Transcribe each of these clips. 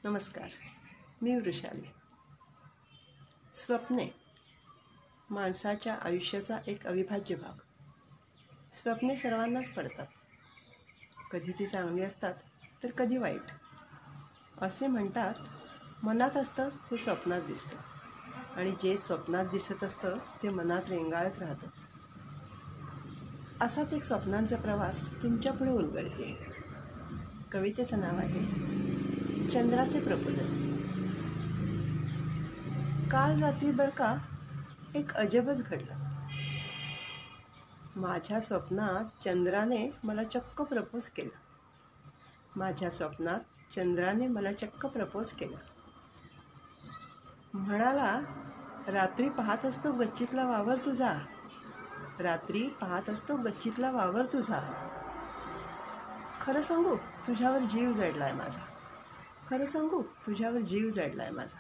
नमस्कार, मी वृषाली. स्वप्ने माणसाच्या आयुष्याचा एक अविभाज्य भाग. स्वप्ने सर्वांनाच पडतात. कधी ती चांगली असतात तर कधी वाईट. असे म्हणतात, मनात असतं ते स्वप्नात दिसतं आणि जे स्वप्नात दिसत असतं ते मनात रेंगाळत राहतं. असाच एक स्वप्नांचा प्रवास तुमच्यापुढे उलगडते. कवितेचं नाव आहे चंद्राचे प्रपोजल. काल रात्री बरं का एक अजबच घडलं. माझ्या स्वप्नात चंद्राने मला चक्क प्रपोज केलं. माझ्या स्वप्नात चंद्राने मला चक्क प्रपोज केलं. म्हणाला, रात्री पाहत असतो गच्चीतला वावर तुझा, रात्री पाहत असतो गच्चीतला वावर तुझा. खरं सांगू तुझ्यावर जीव जडलाय माझा, खरं सांगू तुझ्यावर जीव जडलाय माझा.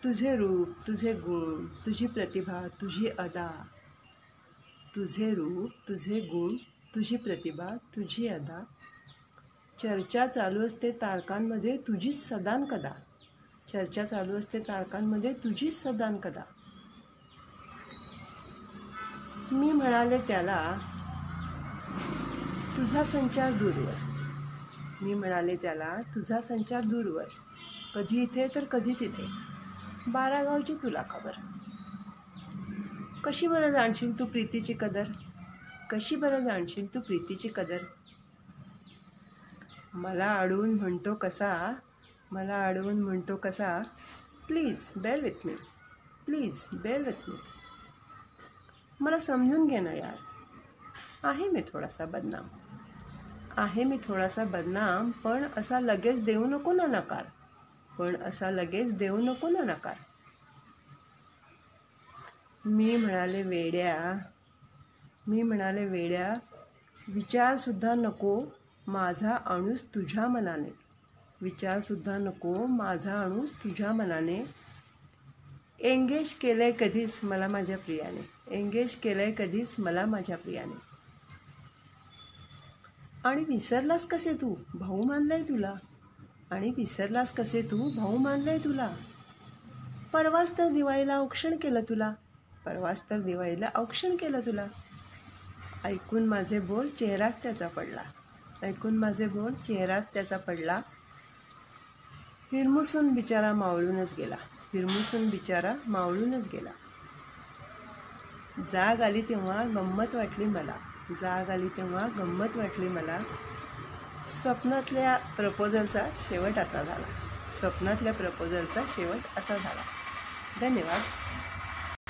तुझे रूप, तुझे गुण, तुझी प्रतिभा, तुझी अदा. तुझे रूप, तुझे गुण, तुझी प्रतिभा, तुझी अदा. चर्चा चालू असते तारकांमध्ये तुझीच सदानकदा. चर्चा चालू असते तारकांमध्ये तुझीच सदानकदा. मी म्हणाले त्याला, तुझा संचार दूरवर. मी म्हणाले त्याला, तुझा संचार दूरवर. कधी इथे तर कधी तिथे. 12 गावची तुला खबर. कशी बरं जाणशील तू प्रीतीची कदर, कशी बरं जाणशील तू प्रीतीची कदर. मला अडवून म्हणतो कसा, मला अडवून म्हणतो कसा, please bear with me, please bear with me. मला समजून घे ना यार, आहे मी थोडासा बदनाम, आहे मी थोडासा बदनाम, पण असा लगेच देऊ नको ना नकार, पण असा लगेच देऊ नको ना नकार. मी म्हणाले वेड्या, मी म्हणाले वेड्या, विचारसुद्धा नको माझा अणूस तुझ्या मनाने, विचारसुद्धा नको माझा अणूस तुझ्या मनाने. एंगेज केलंय कधीच मला माझ्या प्रियाने, एंगेज केलंय कधीच मला माझ्या प्रियाने. आणि विसरलास कसे तू भाऊ मानलाय तुला, आणि विसरलास कसे तू भाऊ मानलाय तुला. परवाच तर दिवाळीला औक्षण केलं तुला, परवाच तर दिवाळीला औक्षण केलं तुला. ऐकून माझे बोल चेहराच त्याचा पडला, ऐकून माझे बोल चेहराच त्याचा पडला. हिरमुसून बिचारा मावळूनच गेला, हिरमुसून बिचारा मावळूनच गेला. जाग आली तेव्हा गंमत वाटली मला, जाग आली तेव्हा गंमत वाटली मला. स्वप्नातल्या प्रपोजलचा शेवट असा झाला, स्वप्नातल्या प्रपोजलचा शेवट असा झाला. धन्यवाद.